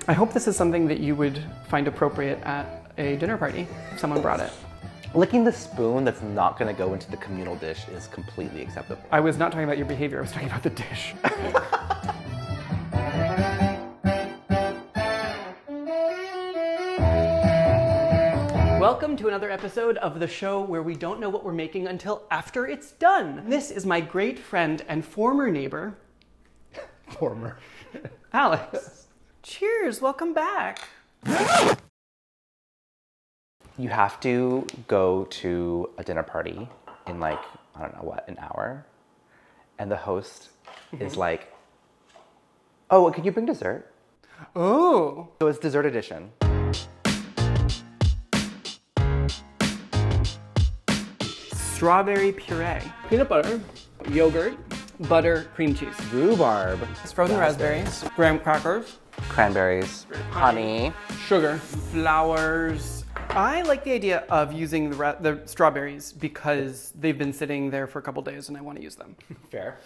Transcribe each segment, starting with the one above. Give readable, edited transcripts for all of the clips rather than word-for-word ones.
I hope this is something that you would find appropriate at a dinner party if someone brought it. Licking the spoon that's not gonna go into the communal dish is completely acceptable. I was not talking about your behavior, I was talking about the dish. Welcome to another episode of the show where we don't know what we're making until after it's done. This is my great friend and former neighbor, Alex. Cheers, welcome back. You have to go to a dinner party in like, I don't know what, an hour. And the host is like, oh, can you bring dessert? Oh. So it's dessert edition. Strawberry puree. Peanut butter, yogurt, butter, cream cheese. Rhubarb. Frozen raspberries, graham crackers, Cranberries. Honey. sugar, flowers. I like the idea of using the strawberries because they've been sitting there for a couple days and I want to use them. Fair.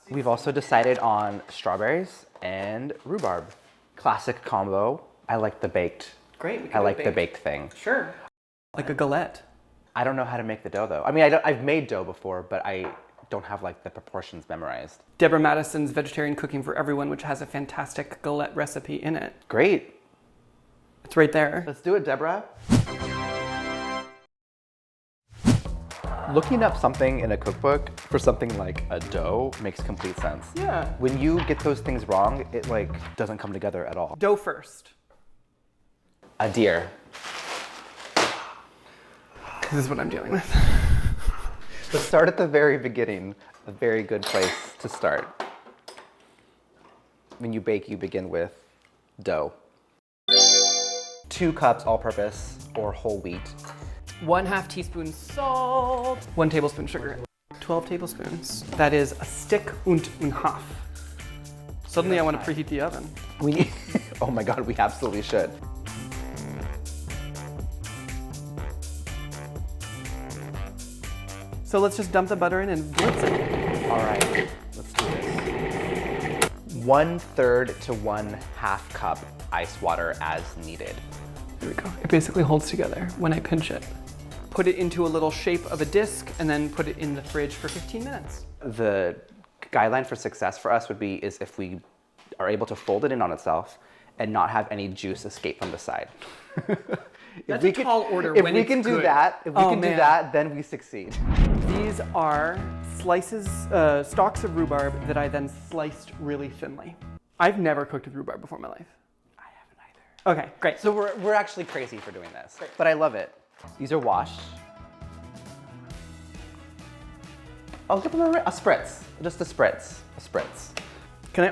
We've also decided on strawberries and rhubarb. Classic combo. I like the baked. Great. I like the baked thing. Sure. Like a galette. I don't know how to make the dough though. I mean, I've made dough before, but I don't have like the proportions memorized. Deborah Madison's Vegetarian Cooking for Everyone, which has a fantastic galette recipe in it. Great. It's right there. Let's do it, Deborah. Looking up something in a cookbook for something like a dough makes complete sense. Yeah. When you get those things wrong, it like doesn't come together at all. Dough first. A deer. This is what I'm dealing with. Let's start at the very beginning. A very good place to start. When you bake, you begin with dough. 2 cups all-purpose or whole wheat. 1/2 teaspoon salt. 1 tablespoon sugar. 12 tablespoons. That is a stick und ein half. Suddenly I want to preheat the oven. Oh my God, we absolutely should. So let's just dump the butter in and blitz it. All right, let's do this. 1/3 to 1/2 cup ice water as needed. There we go. It basically holds together when I pinch it. Put it into a little shape of a disc and then put it in the fridge for 15 minutes. The guideline for success for us is if we are able to fold it in on itself and not have any juice escape from the side. That's a tall order If when we it's can do good. that, if we Oh, can do man. that, then we succeed. These are stalks of rhubarb that I then sliced really thinly. I've never cooked with rhubarb before in my life. I haven't either. Okay, great. So we're actually crazy for doing this, but I love it. These are washed. I'll give them a spritz, just a spritz, Can I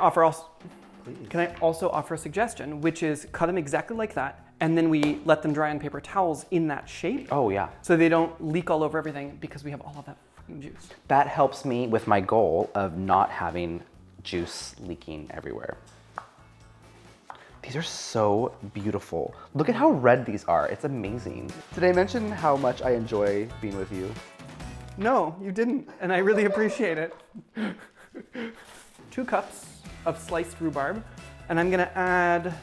also offer a suggestion, which is cut them exactly like that, and then we let them dry on paper towels in that shape. Oh yeah. So they don't leak all over everything because we have all of that fucking juice. That helps me with my goal of not having juice leaking everywhere. These are so beautiful. Look at how red these are. It's amazing. Did I mention how much I enjoy being with you? No, you didn't, and I really appreciate it. 2 cups of sliced rhubarb, and I'm gonna add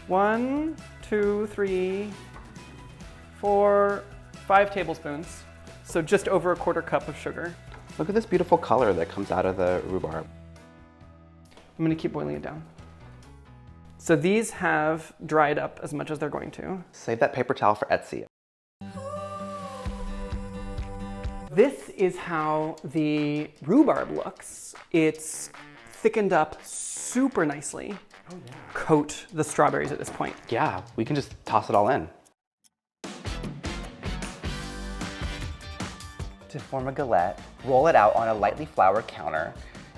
1, 2, 3, 4, 5 tablespoons. So just over 1/4 cup of sugar. Look at this beautiful color that comes out of the rhubarb. I'm gonna keep boiling it down. So these have dried up as much as they're going to. Save that paper towel for Etsy. This is how the rhubarb looks. It's thickened up super nicely. Oh, yeah. Coat the strawberries at this point. Yeah, we can just toss it all in. To form a galette, roll it out on a lightly floured counter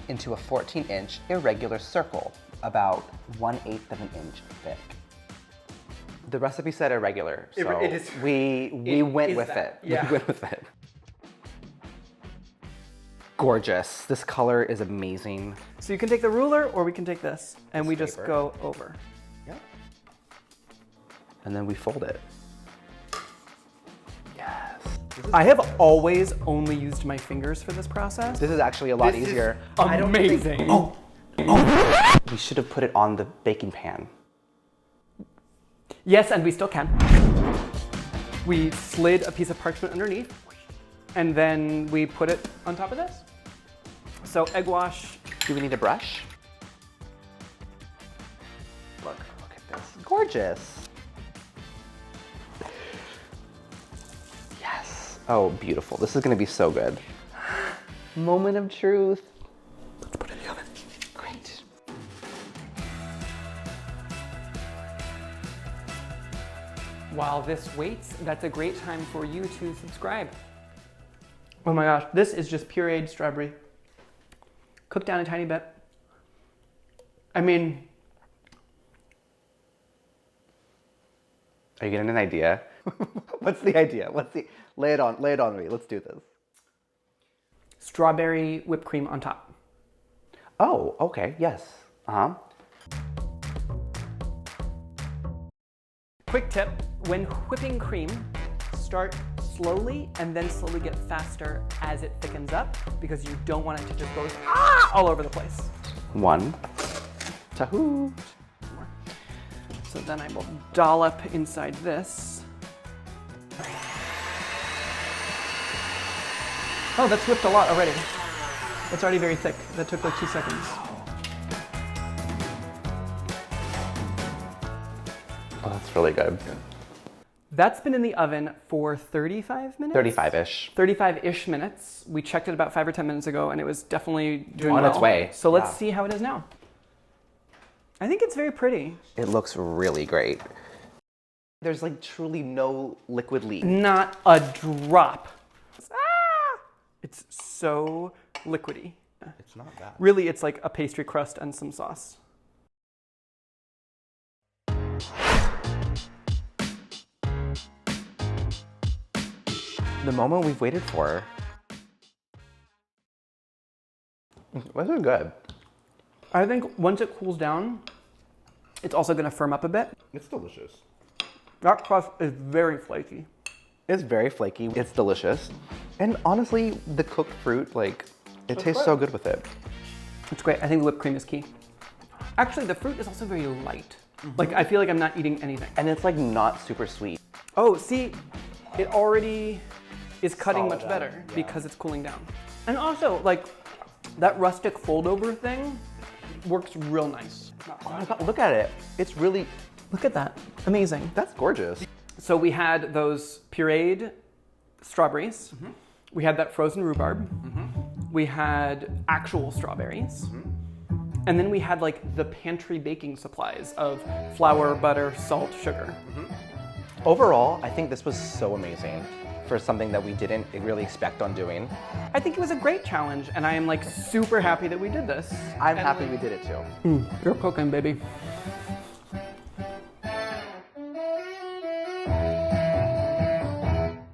into a 14-inch irregular circle, about 1/8 of an inch thick. The recipe said irregular, so It is- we went with it. Yeah. We went with it. Gorgeous. This color is amazing. So you can take the ruler or we can take this and we just paper. go over. Yep. And then we fold it. Yes. I have always only used my fingers for this process. This is actually a lot This is easier. amazing. We should have put it on the baking pan. Yes, and we still can. We slid a piece of parchment underneath, and then we put it on top of this. So egg wash. Do we need a brush? Look at this. Gorgeous. Yes. Oh, beautiful. This is gonna be so good. Moment of truth. Let's put it in the oven. Great. While this waits, that's a great time for you to subscribe. Oh my gosh, this is just pureed strawberry. Cooked down a tiny bit. I mean, Are you getting an idea? What's the idea? Lay it on me. Let's do this. strawberry whipped cream on top. Oh, okay, yes. Uh-huh. Quick tip, when whipping cream, start slowly and then slowly get faster as it thickens up because you don't want it to just go all over the place. One. Tahoo. So then I will dollop inside this. Oh, that's whipped a lot already. It's already very thick. That took like 2 seconds. Oh, that's really good. That's been in the oven for 35 minutes? 35-ish. 35-ish minutes. We checked it about 5 or 10 minutes ago and it was definitely doing On well. its way. So let's Yeah. see how it is now. I think it's very pretty. It looks really great. There's like truly no liquid leak. Not a drop. Ah! It's so liquidy. It's not bad. Really, it's like a pastry crust and some sauce. The moment we've waited for. This is good. I think once it cools down, it's also gonna firm up a bit. It's delicious. That crust is very flaky. It's very flaky. It's delicious. And honestly, the cooked fruit, like, it tastes so good with it. It's great. I think the whipped cream is key. Actually, the fruit is also very light. Like, I feel like I'm not eating anything. And it's like not super sweet. Oh, see, it already is cutting Solid much better out, yeah. because it's cooling down. And also, like, that rustic fold-over thing works real nice. Oh my God, look at it. It's really, Look at that. Amazing. that's gorgeous. So we had those pureed strawberries. We had that frozen rhubarb. We had actual strawberries. And then we had like the pantry baking supplies of flour, butter, salt, sugar. Overall, I think this was so amazing for something that we didn't really expect on doing. I think it was a great challenge and I am like super happy that we did this. I'm happy we did it too. You're cooking, baby.